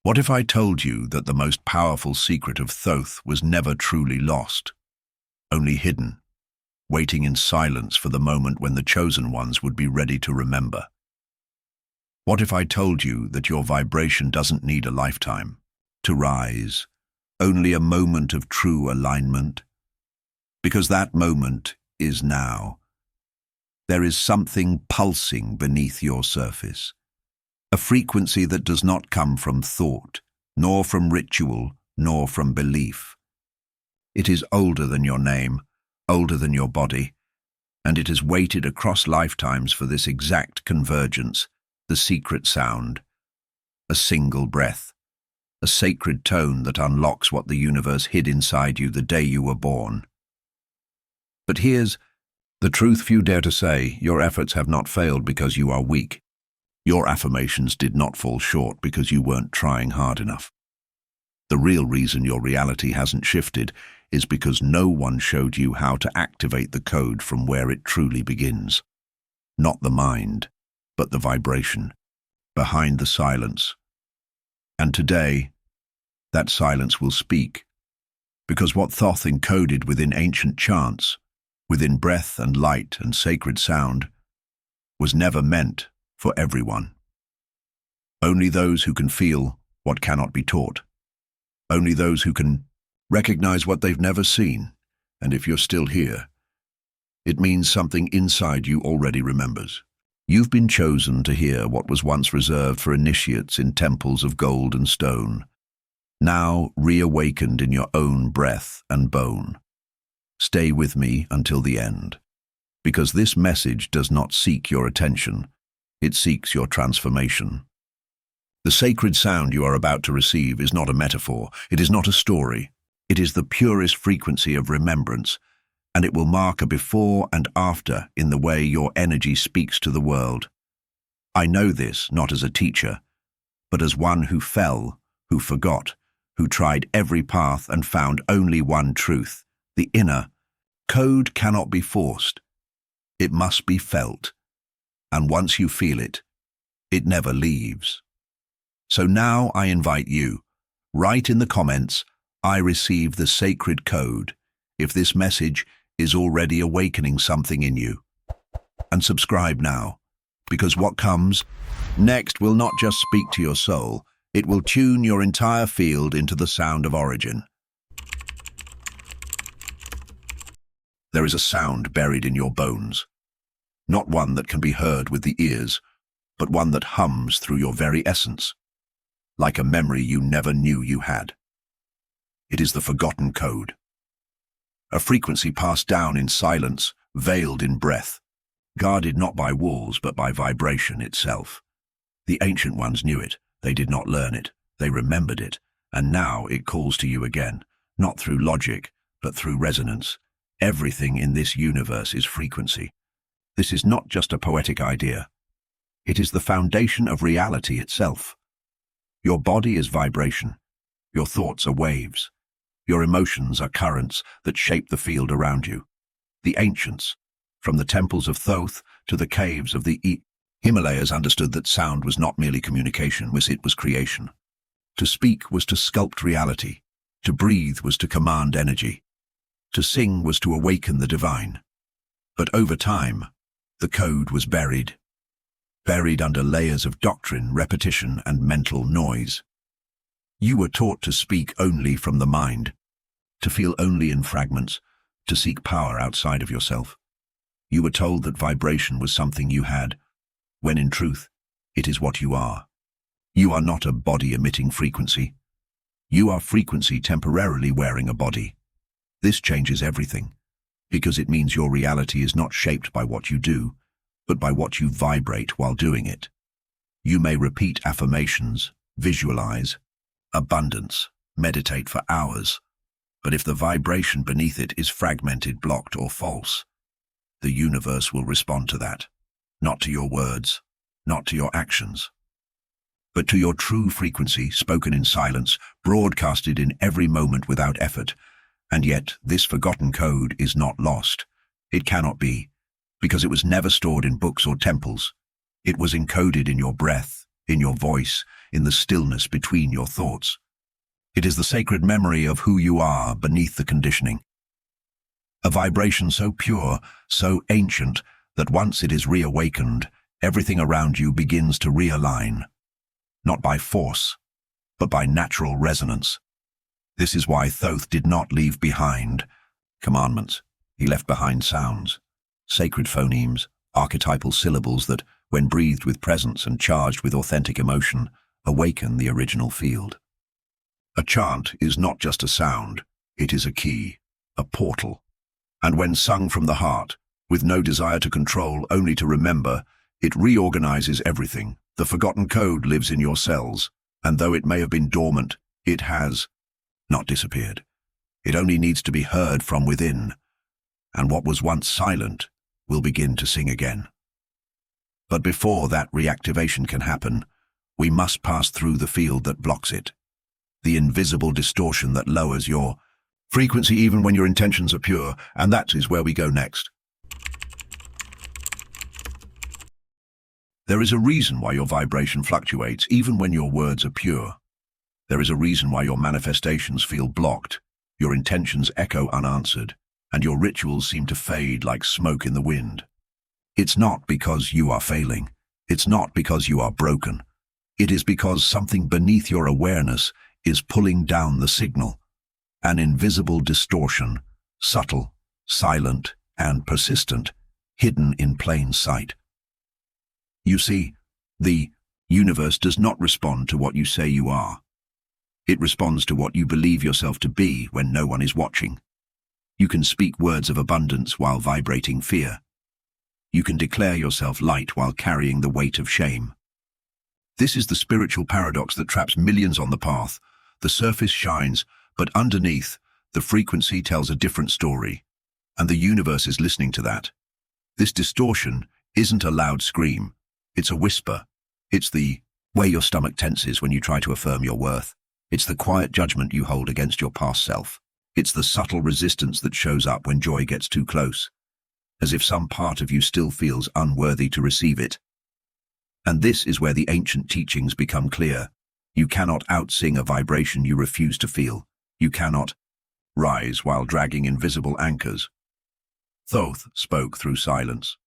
What if I told you that the most powerful secret of Thoth was never truly lost, only hidden, waiting in silence for the moment when the chosen ones would be ready to remember? What if I told you that your vibration doesn't need a lifetime to rise, only a moment of true alignment? Because that moment is now. There is something pulsing beneath your surface, a frequency that does not come from thought, nor from ritual, nor from belief. It is older than your name, older than your body, and it has waited across lifetimes for this exact convergence, the secret sound, a single breath, a sacred tone that unlocks what the universe hid inside you the day you were born. But here's the truth few dare to say: your efforts have not failed because you are weak. Your affirmations did not fall short because you weren't trying hard enough. The real reason your reality hasn't shifted is because no one showed you how to activate the code from where it truly begins. Not the mind, but the vibration, behind the silence. And today, that silence will speak, because what Thoth encoded within ancient chants, within breath and light and sacred sound, was never meant for everyone. Only those who can feel what cannot be taught. Only those who can recognize what they've never seen. And if you're still here, it means something inside you already remembers. You've been chosen to hear what was once reserved for initiates in temples of gold and stone, now reawakened in your own breath and bone. Stay with me until the end, because this message does not seek your attention, it seeks your transformation. The sacred sound you are about to receive is not a metaphor, it is not a story. It is the purest frequency of remembrance, and it will mark a before and after in the way your energy speaks to the world. I know this not as a teacher, but as one who fell, who forgot, who tried every path and found only one truth. The inner code cannot be forced. It must be felt. And once you feel it, it never leaves. So now I invite you, write in the comments, "I receive the sacred code," if this message is already awakening something in you. And subscribe now, because what comes next will not just speak to your soul, it will tune your entire field into the sound of origin. There is a sound buried in your bones, not one that can be heard with the ears, but one that hums through your very essence, like a memory you never knew you had. It is the forgotten code, a frequency passed down in silence, veiled in breath, guarded not by walls but by vibration itself. The ancient ones knew it, they did not learn it, they remembered it, and now it calls to you again, not through logic, but through resonance. Everything in this universe is frequency. This is not just a poetic idea. It is the foundation of reality itself. Your body is vibration. Your thoughts are waves. Your emotions are currents that shape the field around you. The ancients, from the temples of Thoth to the caves of the Himalayas, understood that sound was not merely communication, it was creation. To speak was to sculpt reality. To breathe was to command energy. To sing was to awaken the divine. But over time, the code was buried under layers of doctrine, repetition, and mental noise. You were taught to speak only from the mind, to feel only in fragments, to seek power outside of yourself. You were told that vibration was something you had, when in truth, it is what you are. You are not a body-emitting frequency. You are frequency temporarily wearing a body. This changes everything, because it means your reality is not shaped by what you do, but by what you vibrate while doing it. You may repeat affirmations, visualize abundance, meditate for hours, but if the vibration beneath it is fragmented, blocked, or false, the universe will respond to that, not to your words, not to your actions, but to your true frequency, spoken in silence, broadcasted in every moment without effort. And yet, this forgotten code is not lost. It cannot be, because it was never stored in books or temples. It was encoded in your breath, in your voice, in the stillness between your thoughts. It is the sacred memory of who you are beneath the conditioning. A vibration so pure, so ancient, that once it is reawakened, everything around you begins to realign. Not by force, but by natural resonance. This is why Thoth did not leave behind commandments. He left behind sounds, sacred phonemes, archetypal syllables that, when breathed with presence and charged with authentic emotion, awaken the original field. A chant is not just a sound, it is a key, a portal. And when sung from the heart, with no desire to control, only to remember, it reorganizes everything. The forgotten code lives in your cells, and though it may have been dormant, it has not disappeared. It only needs to be heard from within, and what was once silent will begin to sing again. But before that reactivation can happen, we must pass through the field that blocks it, the invisible distortion that lowers your frequency even when your intentions are pure, and that is where we go next. There is a reason why your vibration fluctuates even when your words are pure. There is a reason why your manifestations feel blocked, your intentions echo unanswered, and your rituals seem to fade like smoke in the wind. It's not because you are failing. It's not because you are broken. It is because something beneath your awareness is pulling down the signal. An invisible distortion, subtle, silent, and persistent, hidden in plain sight. You see, the universe does not respond to what you say you are. It responds to what you believe yourself to be when no one is watching. You can speak words of abundance while vibrating fear. You can declare yourself light while carrying the weight of shame. This is the spiritual paradox that traps millions on the path. The surface shines, but underneath, the frequency tells a different story, and the universe is listening to that. This distortion isn't a loud scream. It's a whisper. It's the way your stomach tenses when you try to affirm your worth. It's the quiet judgment you hold against your past self. It's the subtle resistance that shows up when joy gets too close, as if some part of you still feels unworthy to receive it. And this is where the ancient teachings become clear. You cannot outsing a vibration you refuse to feel. You cannot rise while dragging invisible anchors. Thoth spoke through silence.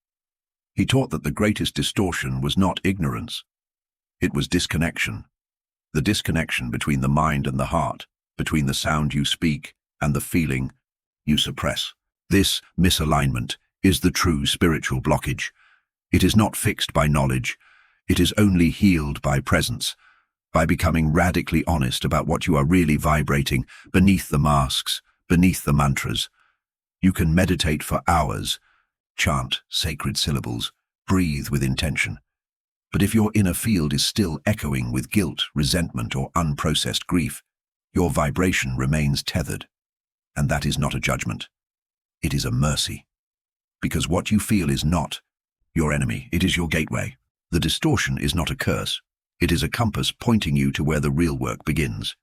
He taught that the greatest distortion was not ignorance. It was disconnection. The disconnection between the mind and the heart, between the sound you speak and the feeling you suppress. This misalignment is the true spiritual blockage. It is not fixed by knowledge. It is only healed by presence, by becoming radically honest about what you are really vibrating beneath the masks, beneath the mantras. You can meditate for hours, chant sacred syllables, breathe with intention. But if your inner field is still echoing with guilt, resentment, or unprocessed grief, your vibration remains tethered. And that is not a judgment. It is a mercy. Because what you feel is not your enemy, it is your gateway. The distortion is not a curse. It is a compass pointing you to where the real work begins.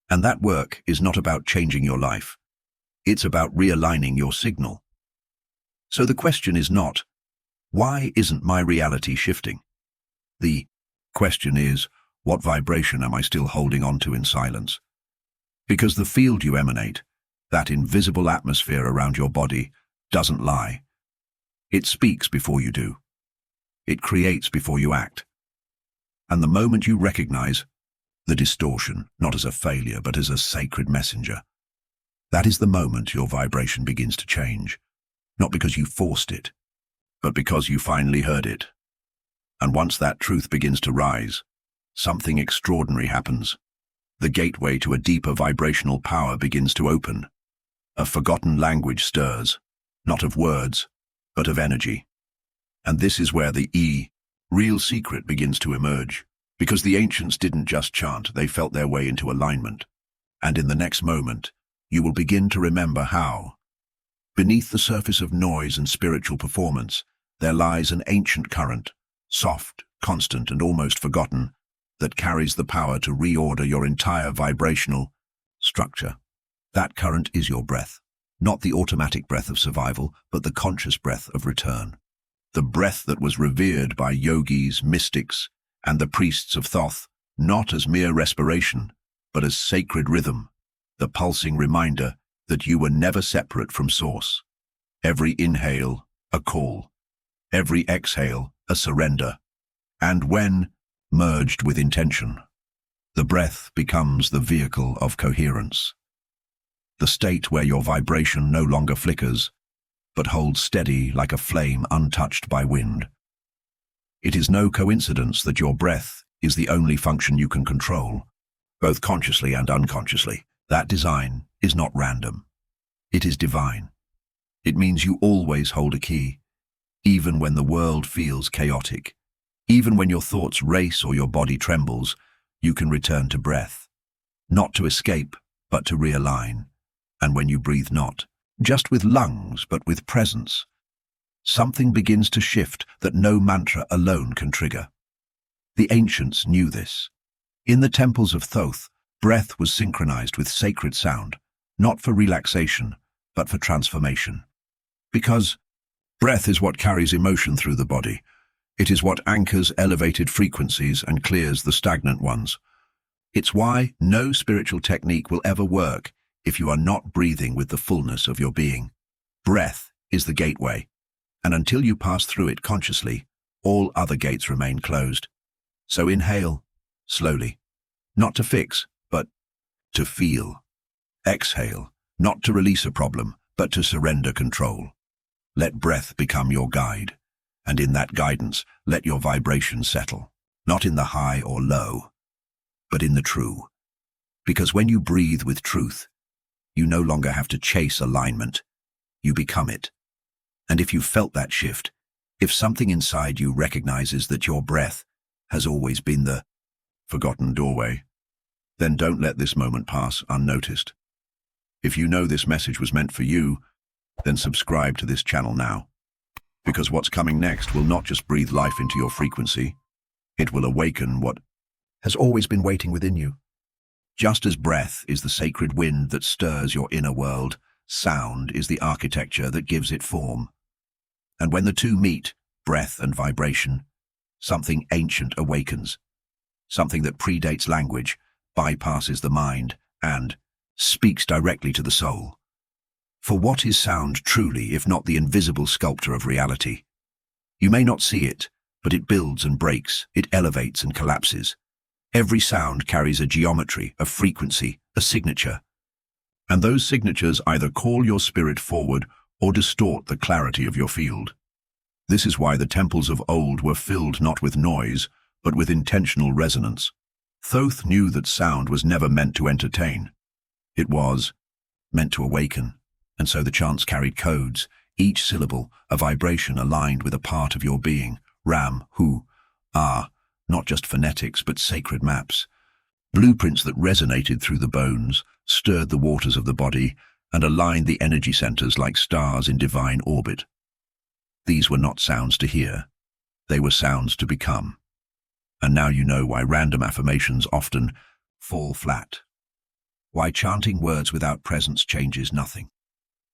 And that work is not about changing your life. It's about realigning your signal. So the question is not, why isn't my reality shifting? The question is, what vibration am I still holding on to in silence? Because the field you emanate, that invisible atmosphere around your body, doesn't lie. It speaks before you do. It creates before you act. And the moment you recognize the distortion, not as a failure, but as a sacred messenger, that is the moment your vibration begins to change. Not because you forced it, but because you finally heard it. And once that truth begins to rise, something extraordinary happens. The gateway to a deeper vibrational power begins to open. A forgotten language stirs, not of words, but of energy. And this is where the real secret begins to emerge. Because the ancients didn't just chant, they felt their way into alignment. And in the next moment, you will begin to remember how, beneath the surface of noise and spiritual performance, there lies an ancient current, soft, constant, and almost forgotten, that carries the power to reorder your entire vibrational structure. That current is your breath, not the automatic breath of survival, but the conscious breath of return. The breath that was revered by yogis, mystics, and the priests of Thoth, not as mere respiration, but as sacred rhythm, the pulsing reminder that you were never separate from Source. Every inhale, a call. Every exhale, a surrender. And when merged with intention, the breath becomes the vehicle of coherence. The state where your vibration no longer flickers, but holds steady like a flame untouched by wind. It is no coincidence that your breath is the only function you can control, both consciously and unconsciously. That design is not random. It is divine. It means you always hold a key, even when the world feels chaotic. Even when your thoughts race or your body trembles, you can return to breath. Not to escape, but to realign. And when you breathe not, just with lungs, but with presence, something begins to shift that no mantra alone can trigger. The ancients knew this. In the temples of Thoth, breath was synchronized with sacred sound, not for relaxation, but for transformation. Because breath is what carries emotion through the body. It is what anchors elevated frequencies and clears the stagnant ones. It's why no spiritual technique will ever work if you are not breathing with the fullness of your being. Breath is the gateway, and until you pass through it consciously, all other gates remain closed. So inhale, slowly, not to fix, but to feel. Exhale, not to release a problem, but to surrender control. Let breath become your guide, and in that guidance, let your vibration settle, not in the high or low, but in the true. Because when you breathe with truth, you no longer have to chase alignment. You become it. And if you felt that shift, if something inside you recognizes that your breath has always been the forgotten doorway, then don't let this moment pass unnoticed. If you know this message was meant for you, then subscribe to this channel now. Because what's coming next will not just breathe life into your frequency, it will awaken what has always been waiting within you. Just as breath is the sacred wind that stirs your inner world, sound is the architecture that gives it form. And when the two meet, breath and vibration, something ancient awakens. Something that predates language, bypasses the mind, and speaks directly to the soul. For what is sound truly, if not the invisible sculptor of reality? You may not see it, but it builds and breaks, it elevates and collapses. Every sound carries a geometry, a frequency, a signature. And those signatures either call your spirit forward or distort the clarity of your field. This is why the temples of old were filled not with noise, but with intentional resonance. Thoth knew that sound was never meant to entertain. It was meant to awaken, and so the chants carried codes, each syllable a vibration aligned with a part of your being, Ram, Hu, Ah, not just phonetics but sacred maps. Blueprints that resonated through the bones, stirred the waters of the body, and aligned the energy centers like stars in divine orbit. These were not sounds to hear, they were sounds to become. And now you know why random affirmations often fall flat. Why chanting words without presence changes nothing.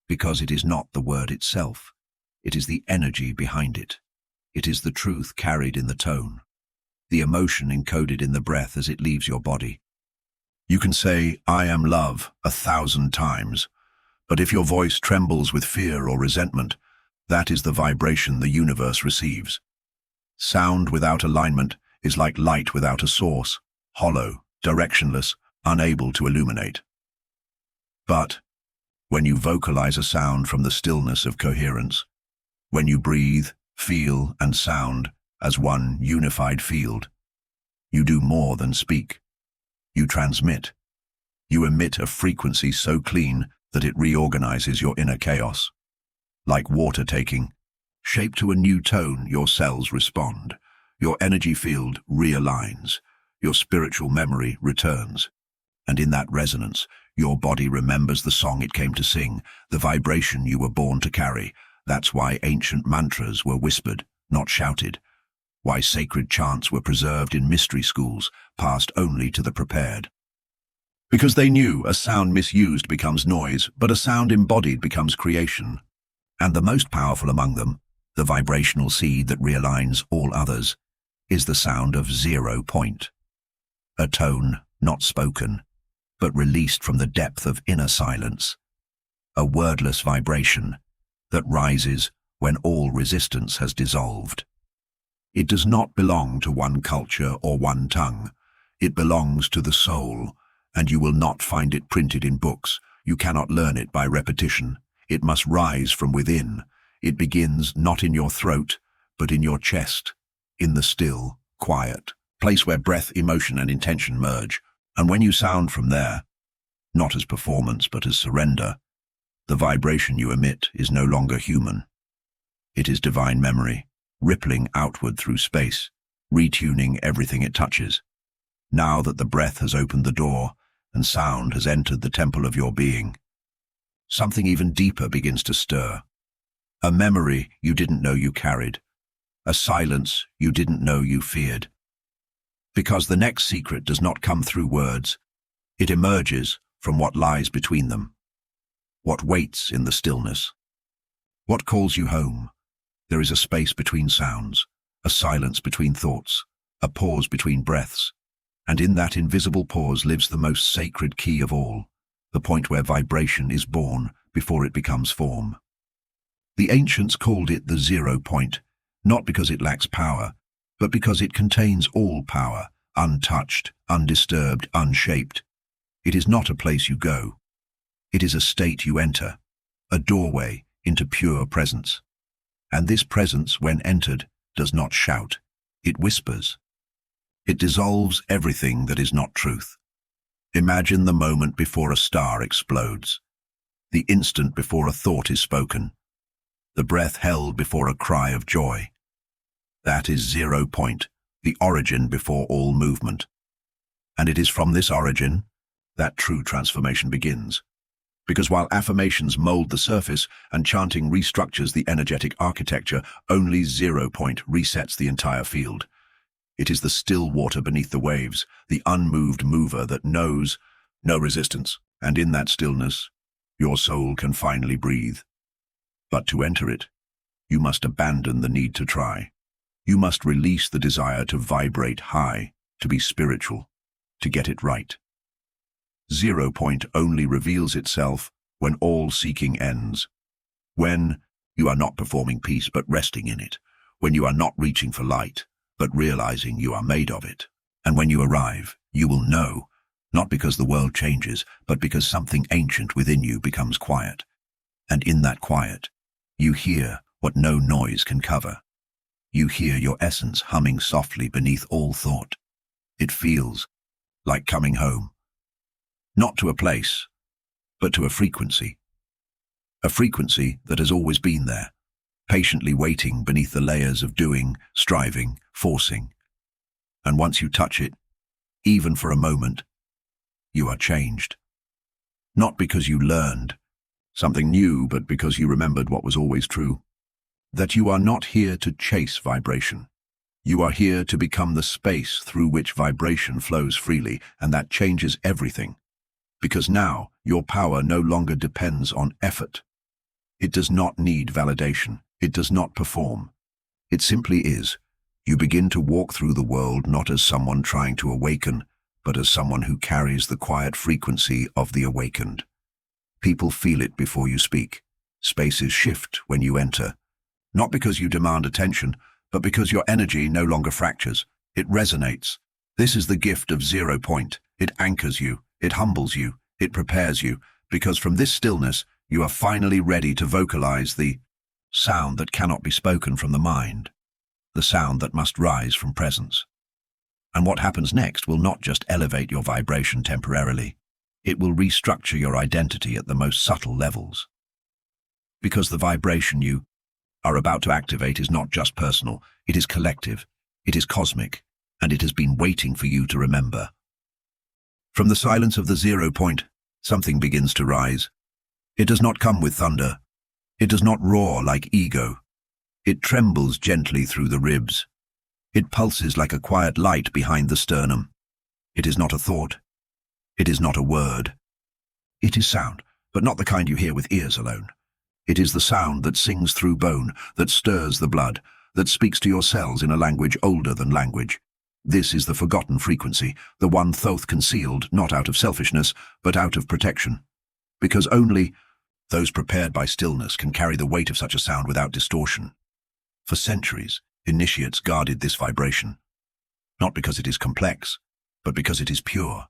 Because it is not the word itself, it is the energy behind it. It is the truth carried in the tone, the emotion encoded in the breath as it leaves your body. You can say, "I am love," 1,000 times, but if your voice trembles with fear or resentment, that is the vibration the universe receives. Sound without alignment is like light without a source, hollow, directionless, unable to illuminate. But when you vocalize a sound from the stillness of coherence, when you breathe, feel, and sound as one unified field, you do more than speak. You transmit. You emit a frequency so clean that it reorganizes your inner chaos. Like water taking shape to a new tone, your cells respond. Your energy field realigns. Your spiritual memory returns. And in that resonance, your body remembers the song it came to sing, the vibration you were born to carry. That's why ancient mantras were whispered, not shouted. Why sacred chants were preserved in mystery schools, passed only to the prepared. Because they knew a sound misused becomes noise, but a sound embodied becomes creation. And the most powerful among them, the vibrational seed that realigns all others, is the sound of 0 point. A tone not spoken, but released from the depth of inner silence. A wordless vibration that rises when all resistance has dissolved. It does not belong to one culture or one tongue. It belongs to the soul, and you will not find it printed in books. You cannot learn it by repetition. It must rise from within. It begins not in your throat, but in your chest, in the still, quiet place where breath, emotion, and intention merge. And when you sound from there, not as performance but as surrender, the vibration you emit is no longer human. It is divine memory, rippling outward through space, retuning everything it touches. Now that the breath has opened the door and sound has entered the temple of your being, something even deeper begins to stir. A memory you didn't know you carried, a silence you didn't know you feared. Because the next secret does not come through words, it emerges from what lies between them. What waits in the stillness? What calls you home? There is a space between sounds, a silence between thoughts, a pause between breaths, and in that invisible pause lives the most sacred key of all, the point where vibration is born before it becomes form. The ancients called it the 0 point, not because it lacks power, but because it contains all power, untouched, undisturbed, unshaped. It is not a place you go. It is a state you enter, a doorway into pure presence. And this presence, when entered, does not shout. It whispers. It dissolves everything that is not truth. Imagine the moment before a star explodes, the instant before a thought is spoken, the breath held before a cry of joy. That is 0 point, the origin before all movement. And it is from this origin that true transformation begins. Because while affirmations mold the surface and chanting restructures the energetic architecture, only 0 point resets the entire field. It is the still water beneath the waves, the unmoved mover that knows no resistance, and in that stillness, your soul can finally breathe. But to enter it, you must abandon the need to try. You must release the desire to vibrate high, to be spiritual, to get it right. 0 point only reveals itself when all seeking ends. When you are not performing peace but resting in it. When you are not reaching for light but realizing you are made of it. And when you arrive, you will know, not because the world changes, but because something ancient within you becomes quiet. And in that quiet, you hear what no noise can cover. You hear your essence humming softly beneath all thought. It feels like coming home. Not to a place, but to a frequency. A frequency that has always been there, patiently waiting beneath the layers of doing, striving, forcing. And once you touch it, even for a moment, you are changed. Not because you learned something new, but because you remembered what was always true. That you are not here to chase vibration. You are here to become the space through which vibration flows freely, and that changes everything. Because now, your power no longer depends on effort. It does not need validation. It does not perform. It simply is. You begin to walk through the world not as someone trying to awaken, but as someone who carries the quiet frequency of the awakened. People feel it before you speak. Spaces shift when you enter. Not because you demand attention, but because your energy no longer fractures. It resonates. This is the gift of 0 point. It anchors you. It humbles you. It prepares you. Because from this stillness, you are finally ready to vocalize the sound that cannot be spoken from the mind. The sound that must rise from presence. And what happens next will not just elevate your vibration temporarily. It will restructure your identity at the most subtle levels. Because the vibration you are about to activate is not just personal, it is collective, it is cosmic, and it has been waiting for you to remember. From the silence of the 0 point, something begins to rise. It does not come with thunder. It does not roar like ego. It trembles gently through the ribs. It pulses like a quiet light behind the sternum. It is not a thought. It is not a word. It is sound, but not the kind you hear with ears alone. It is the sound that sings through bone, that stirs the blood, that speaks to your cells in a language older than language. This is the forgotten frequency, the one Thoth concealed not out of selfishness, but out of protection. Because only those prepared by stillness can carry the weight of such a sound without distortion. For centuries, initiates guarded this vibration, not because it is complex, but because it is pure.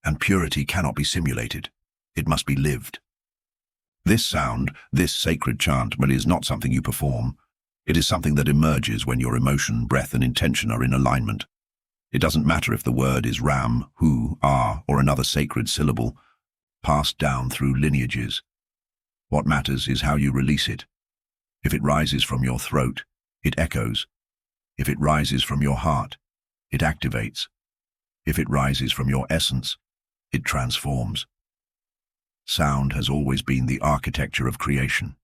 And purity cannot be simulated. It must be lived. This sound, this sacred chant, is not something you perform. It is something that emerges when your emotion, breath, and intention are in alignment. It doesn't matter if the word is Ram, Hu, Ah, or another sacred syllable, passed down through lineages. What matters is how you release it. If it rises from your throat, it echoes. If it rises from your heart, it activates. If it rises from your essence, it transforms. Sound has always been the architecture of creation.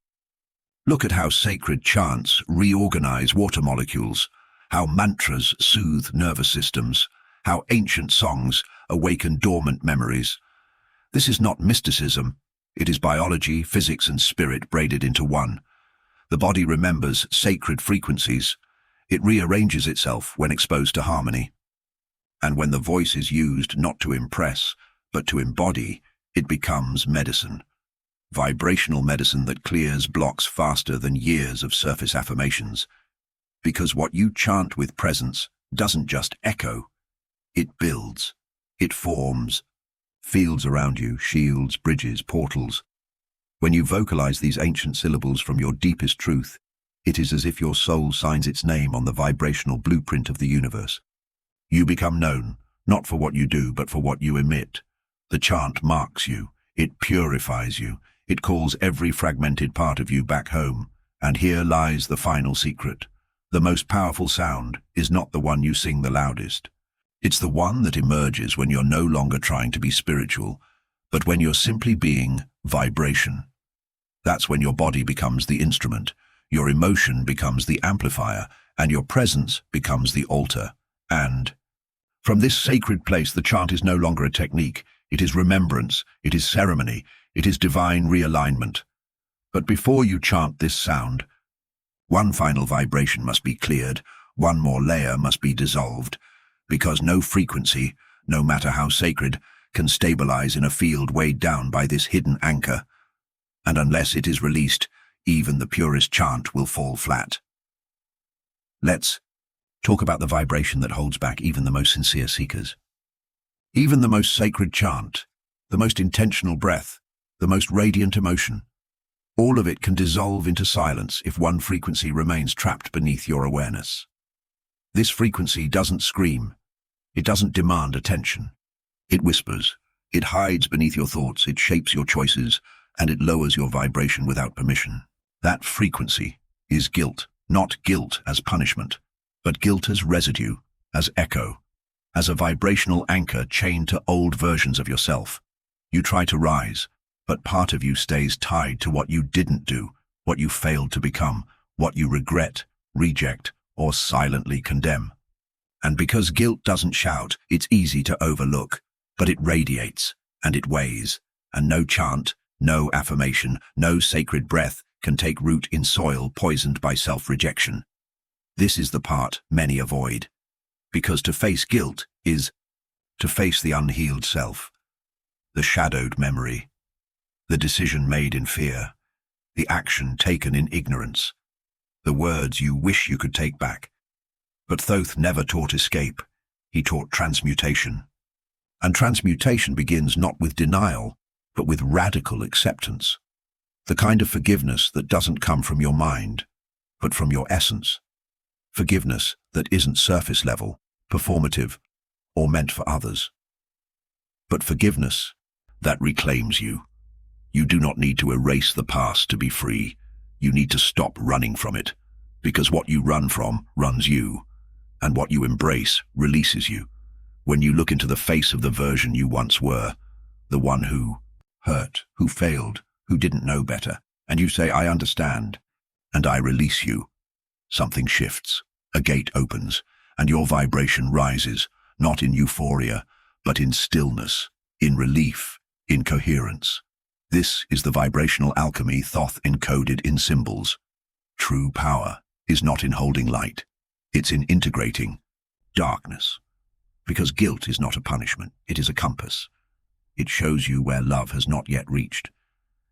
Look at how sacred chants reorganize water molecules, how mantras soothe nervous systems, how ancient songs awaken dormant memories. This is not mysticism. It is biology, physics, and spirit braided into one. The body remembers sacred frequencies. It rearranges itself when exposed to harmony. And when the voice is used not to impress, but to embody, it becomes medicine. Vibrational medicine that clears blocks faster than years of surface affirmations. Because what you chant with presence doesn't just echo, it builds, it forms. Fields around you, shields, bridges, portals. When you vocalize these ancient syllables from your deepest truth, it is as if your soul signs its name on the vibrational blueprint of the universe. You become known, not for what you do, but for what you emit. The chant marks you, it purifies you, it calls every fragmented part of you back home. And here lies the final secret. The most powerful sound is not the one you sing the loudest. It's the one that emerges when you're no longer trying to be spiritual, but when you're simply being vibration. That's when your body becomes the instrument, your emotion becomes the amplifier, and your presence becomes the altar. And from this sacred place, the chant is no longer a technique. It is remembrance, it is ceremony, it is divine realignment. But before you chant this sound, one final vibration must be cleared, one more layer must be dissolved, because no frequency, no matter how sacred, can stabilize in a field weighed down by this hidden anchor. And unless it is released, even the purest chant will fall flat. Let's talk about the vibration that holds back even the most sincere seekers. Even the most sacred chant, the most intentional breath, the most radiant emotion, all of it can dissolve into silence if one frequency remains trapped beneath your awareness. This frequency doesn't scream. It doesn't demand attention. It whispers. It hides beneath your thoughts. It shapes your choices, and it lowers your vibration without permission. That frequency is guilt, not guilt as punishment, but guilt as residue, as echo, as a vibrational anchor chained to old versions of yourself. You try to rise, but part of you stays tied to what you didn't do, what you failed to become, what you regret, reject, or silently condemn. And because guilt doesn't shout, it's easy to overlook, but it radiates, and it weighs, and no chant, no affirmation, no sacred breath can take root in soil poisoned by self-rejection. This is the part many avoid, because to face guilt is to face the unhealed self, the shadowed memory, the decision made in fear, the action taken in ignorance, the words you wish you could take back. But Thoth never taught escape, he taught transmutation. And transmutation begins not with denial, but with radical acceptance. The kind of forgiveness that doesn't come from your mind, but from your essence. Forgiveness that isn't surface level, performative, or meant for others. But forgiveness that reclaims you. You do not need to erase the past to be free. You need to stop running from it, because what you run from runs you, and what you embrace releases you. When you look into the face of the version you once were, the one who hurt, who failed, who didn't know better, and you say, I understand, and I release you, something shifts, a gate opens, and your vibration rises, not in euphoria, but in stillness, in relief, in coherence. This is the vibrational alchemy Thoth encoded in symbols. True power is not in holding light. It's in integrating darkness. Because guilt is not a punishment, it is a compass. It shows you where love has not yet reached.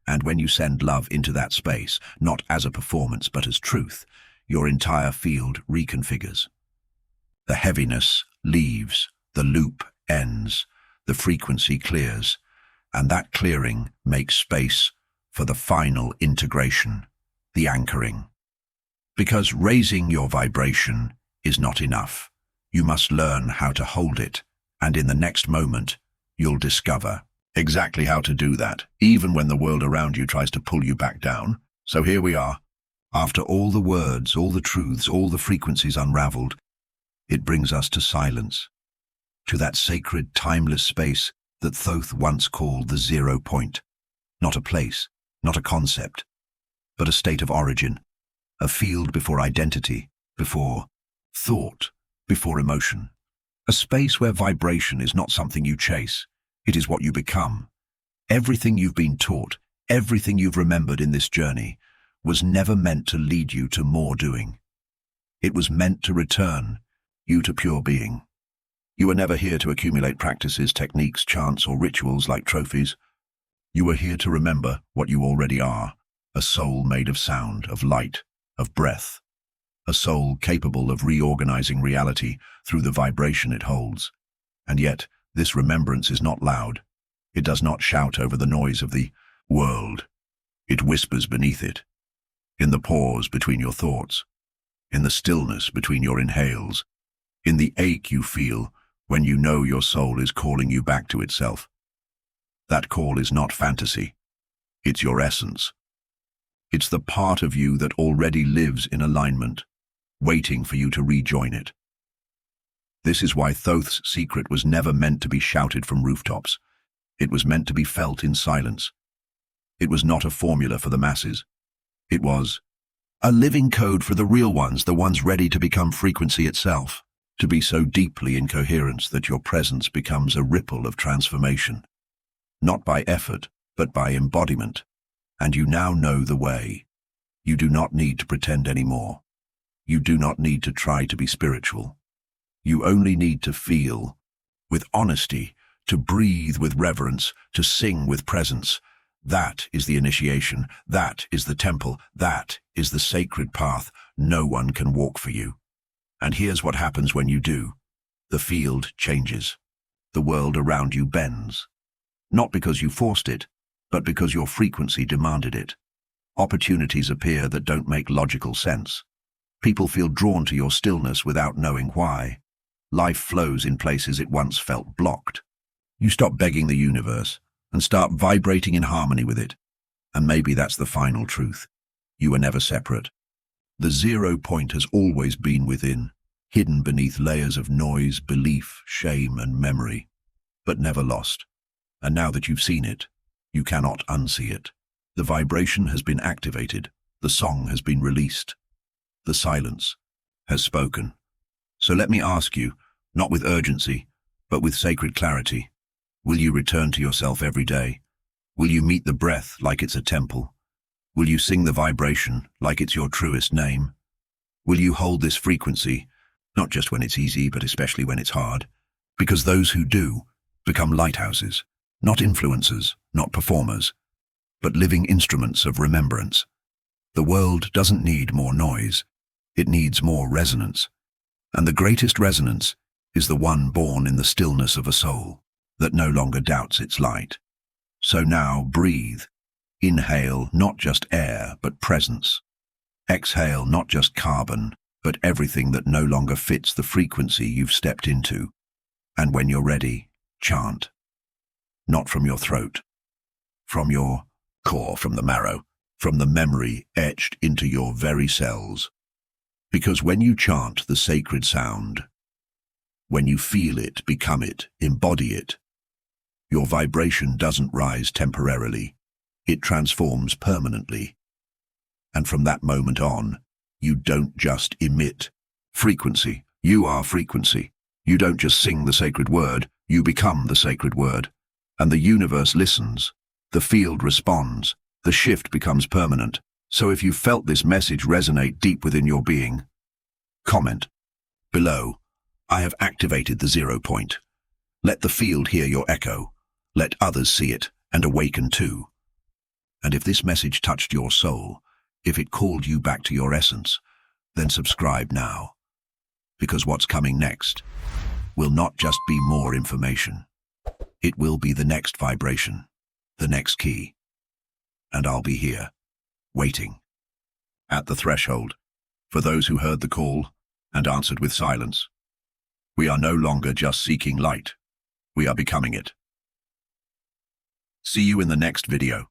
And when you send love into that space, not as a performance but as truth, your entire field reconfigures. The heaviness leaves, the loop ends, the frequency clears, and that clearing makes space for the final integration, the anchoring. Because raising your vibration is not enough. You must learn how to hold it, and in the next moment, you'll discover exactly how to do that, even when the world around you tries to pull you back down. So here we are. After all the words, all the truths, all the frequencies unraveled, it brings us to silence, to that sacred, timeless space that Thoth once called the 0 point. Not a place, not a concept, but a state of origin, a field before identity, before thought, before emotion. A space where vibration is not something you chase, it is what you become. Everything you've been taught, everything you've remembered in this journey, was never meant to lead you to more doing. It was meant to return you to pure being. You were never here to accumulate practices, techniques, chants, or rituals like trophies. You were here to remember what you already are, a soul made of sound, of light, of breath. A soul capable of reorganizing reality through the vibration it holds. And yet, this remembrance is not loud. It does not shout over the noise of the world. It whispers beneath it, in the pause between your thoughts, in the stillness between your inhales, in the ache you feel when you know your soul is calling you back to itself. That call is not fantasy. It's your essence. It's the part of you that already lives in alignment, waiting for you to rejoin it. This is why Thoth's secret was never meant to be shouted from rooftops. It was meant to be felt in silence. It was not a formula for the masses. It was a living code for the real ones, the ones ready to become frequency itself, to be so deeply in coherence that your presence becomes a ripple of transformation. Not by effort, but by embodiment. And you now know the way. You do not need to pretend anymore. You do not need to try to be spiritual. You only need to feel, with honesty, to breathe with reverence, to sing with presence. That is the initiation. That is the temple. That is the sacred path. No one can walk for you. And here's what happens when you do. The field changes. The world around you bends. Not because you forced it, but because your frequency demanded it. Opportunities appear that don't make logical sense. People feel drawn to your stillness without knowing why. Life flows in places it once felt blocked. You stop begging the universe and start vibrating in harmony with it. And maybe that's the final truth. You were never separate. The 0 point has always been within, hidden beneath layers of noise, belief, shame, and memory, but never lost. And now that you've seen it, you cannot unsee it. The vibration has been activated. The song has been released. The silence has spoken. So let me ask you, not with urgency, but with sacred clarity, will you return to yourself every day? Will you meet the breath like it's a temple? Will you sing the vibration like it's your truest name? Will you hold this frequency, not just when it's easy, but especially when it's hard? Because those who do become lighthouses, not influencers, not performers, but living instruments of remembrance. The world doesn't need more noise. It needs more resonance. And the greatest resonance is the one born in the stillness of a soul that no longer doubts its light. So now breathe. Inhale not just air, but presence. Exhale not just carbon, but everything that no longer fits the frequency you've stepped into. And when you're ready, chant. Not from your throat, from your core, from the marrow, from the memory etched into your very cells. Because when you chant the sacred sound, when you feel it, become it, embody it, your vibration doesn't rise temporarily, it transforms permanently. And from that moment on, you don't just emit frequency, you are frequency. You don't just sing the sacred word, you become the sacred word. And the universe listens, the field responds, the shift becomes permanent. So if you felt this message resonate deep within your being, comment below, "I have activated the 0 point." Let the field hear your echo. Let others see it and awaken too. And if this message touched your soul, if it called you back to your essence, then subscribe now. Because what's coming next will not just be more information. It will be the next vibration, the next key. And I'll be here, waiting, at the threshold, for those who heard the call and answered with silence. We are no longer just seeking light. We are becoming it. See you in the next video.